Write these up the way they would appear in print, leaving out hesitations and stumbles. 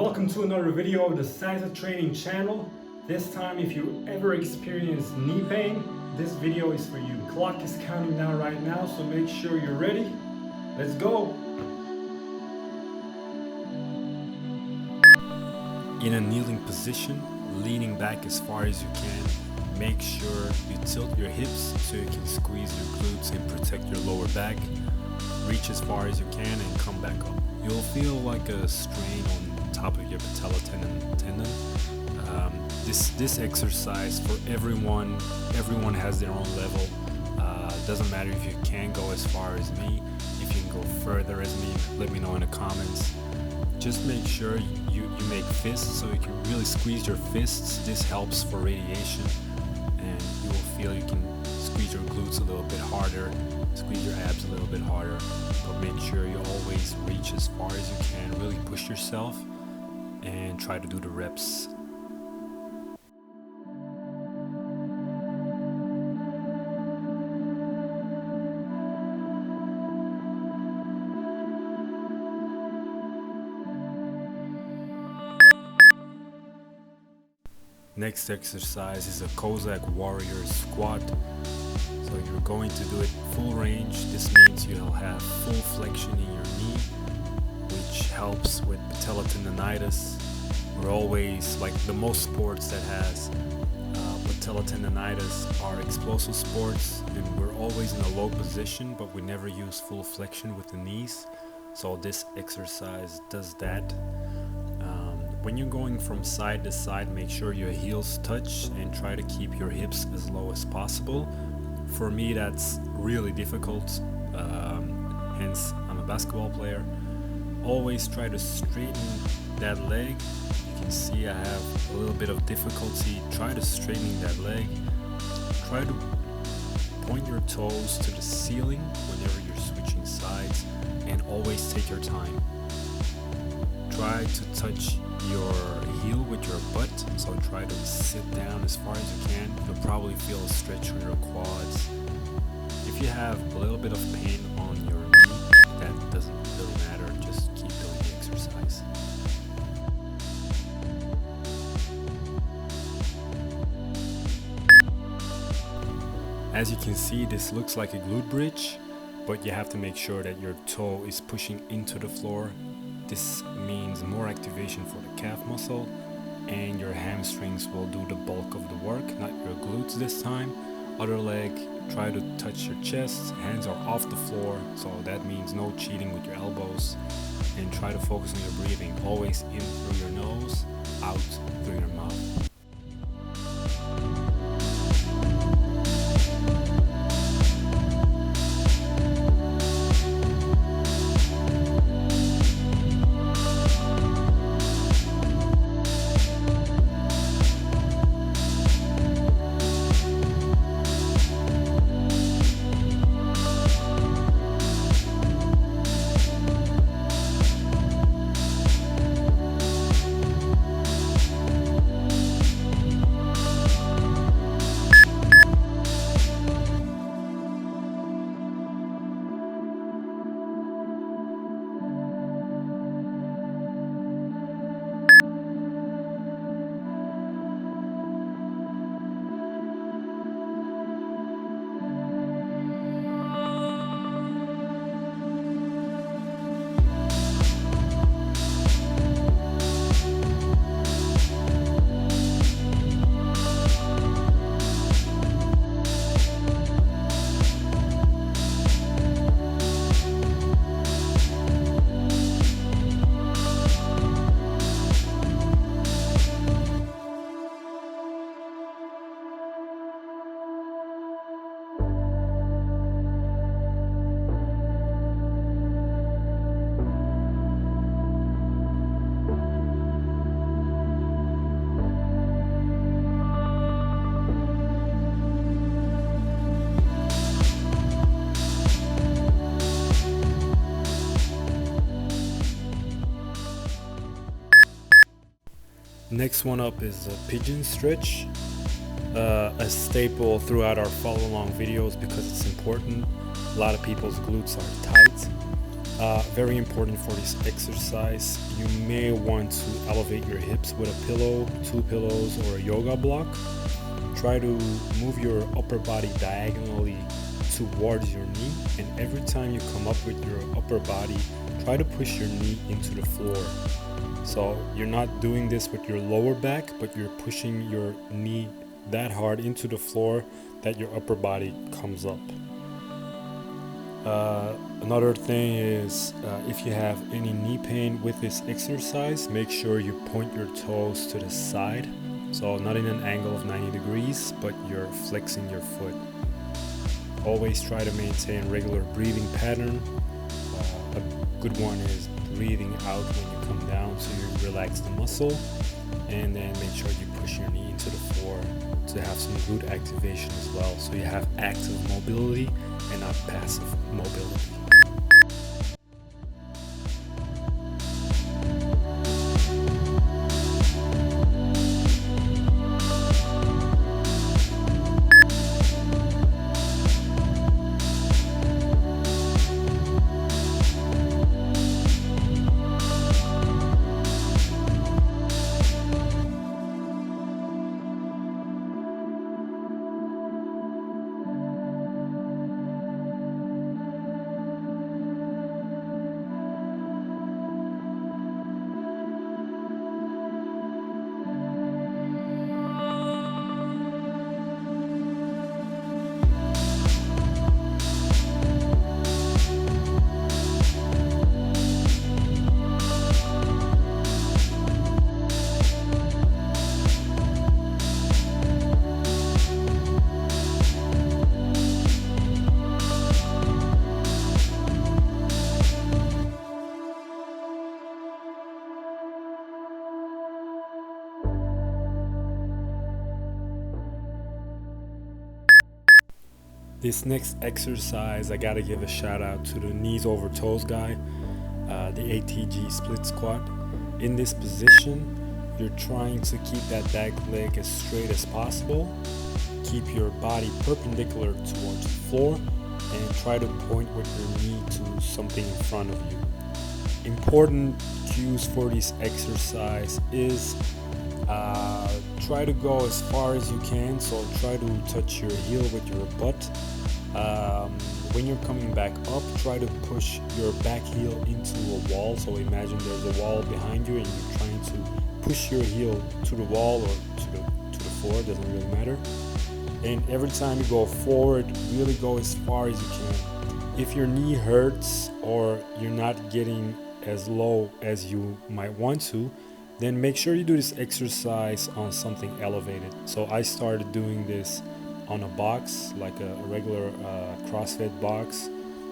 Welcome to another video of the Science Training channel. This time, if you ever experience knee pain, this video is for you. Clock is counting down right now, so make sure you're ready. Let's go! In a kneeling position, leaning back as far as you can, make sure you tilt your hips so you can squeeze your glutes and protect your lower back. Reach as far as you can and come back up. You'll feel like a strain on top of your patella tendon. This exercise for everyone has their own level. Doesn't matter if you can't go as far as me, if you can go further as me, let me know in the comments. Just make sure you make fists so you can really squeeze your fists. This helps for radiation, and you will feel you can squeeze your glutes a little bit harder, squeeze your abs a little bit harder, but make sure you always reach as far as you can. Really push yourself and try to do the reps. Next exercise is a Kozak warrior squat. So you're going to do it full range. This means you'll have full flexion in your knee, which helps with patella tendonitis. We're always, like the most sports that has patella tendonitis are explosive sports, and we're always in a low position, but we never use full flexion with the knees. So this exercise does that. When you're going from side to side, make sure your heels touch and try to keep your hips as low as possible. For me, that's really difficult, hence I'm a basketball player. Always try to straighten that leg. You can see I have a little bit of difficulty. Try to straighten that leg. Try to point your toes to the ceiling whenever you're switching sides, and always take your time. Try to touch your heel with your butt, so try to sit down as far as you can. You'll probably feel a stretch on your quads. If you have a little bit of pain on your knee, that doesn't really matter, just keep doing the exercise. As you can see, this looks like a glute bridge, but you have to make sure that your toe is pushing into the floor. This means more activation for the calf muscle, and your hamstrings will do the bulk of the work, not your glutes this time. Other leg, try to touch your chest, hands are off the floor, so that means no cheating with your elbows. And try to focus on your breathing, always in through your nose, out through your mouth. Next one up is a pigeon stretch, a staple throughout our follow along videos because it's important. A lot of people's glutes are tight. Very important for this exercise, you may want to elevate your hips with a pillow, 2 pillows, or a yoga block. Try to move your upper body diagonally towards your knee, and every time you come up with your upper body, try to push your knee into the floor. So you're not doing this with your lower back, but you're pushing your knee that hard into the floor that your upper body comes up. Another thing is if you have any knee pain with this exercise, make sure you point your toes to the side. So not in an angle of 90 degrees, but you're flexing your foot. Always try to maintain regular breathing pattern. A good one is breathing out when you come down so you relax the muscle, and then make sure you push your knee into the floor to have some glute activation as well, so you have active mobility and not passive mobility. This next exercise, I gotta give a shout out to the knees over toes guy, the ATG split squat. In this position, you're trying to keep that back leg as straight as possible. Keep your body perpendicular towards the floor and try to point with your knee to something in front of you. Important cues for this exercise is try to go as far as you can, so try to touch your heel with your butt. When you're coming back up, try to push your back heel into a wall. So imagine there's a wall behind you and you're trying to push your heel to the wall or to the floor, doesn't really matter. And every time you go forward, really go as far as you can. If your knee hurts or you're not getting as low as you might want to, then make sure you do this exercise on something elevated. So I started doing this on a box, like a regular CrossFit box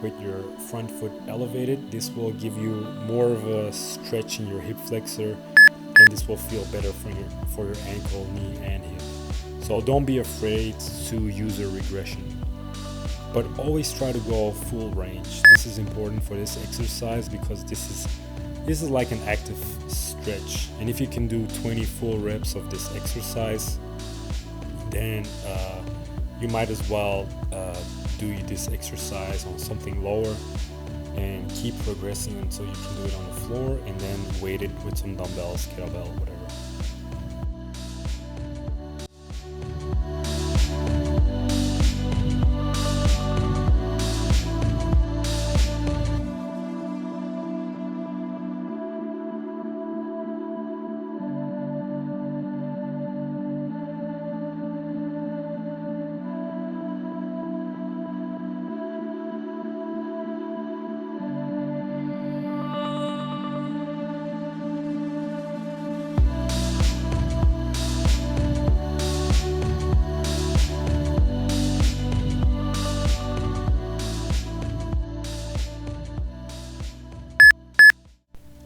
with your front foot elevated. This will give you more of a stretch in your hip flexor, and this will feel better for your ankle, knee, and hip. So don't be afraid to use a regression, but always try to go full range. This is important for this exercise because this is like an active stretch, and if you can do 20 full reps of this exercise, then you might as well do this exercise on something lower and keep progressing until you can do it on the floor, and then weight it with some dumbbells, kettlebell, whatever.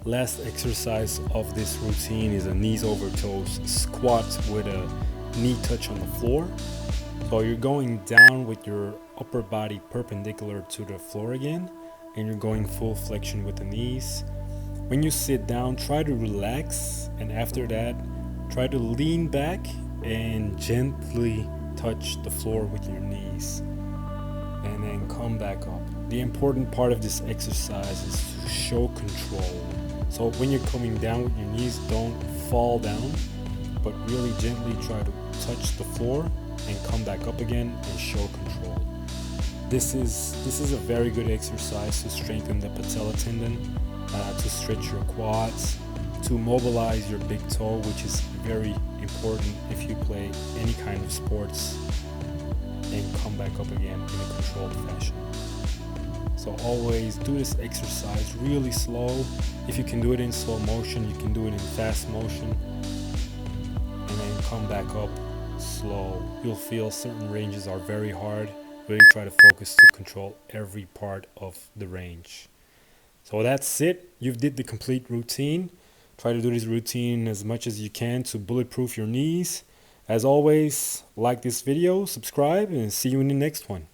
Last exercise of this routine is a knees over toes squat with a knee touch on the floor. So you're going down with your upper body perpendicular to the floor again, and you're going full flexion with the knees. When you sit down, try to relax, and after that, try to lean back and gently touch the floor with your knees, and then come back up. the important part of this exercise is to show control. So when you're coming down with your knees, don't fall down, but really gently try to touch the floor and come back up again and show control. This is a very good exercise to strengthen the patella tendon, to stretch your quads, to mobilize your big toe, which is very important if you play any kind of sports, and come back up again in a controlled fashion. So always do this exercise really slow. If you can do it in slow motion, you can do it in fast motion, and then come back up slow. You'll feel certain ranges are very hard. Really try to focus to control every part of the range. So that's it. You've did the complete routine. Try to do this routine as much as you can to bulletproof your knees. As always, like this video, subscribe, and see you in the next one.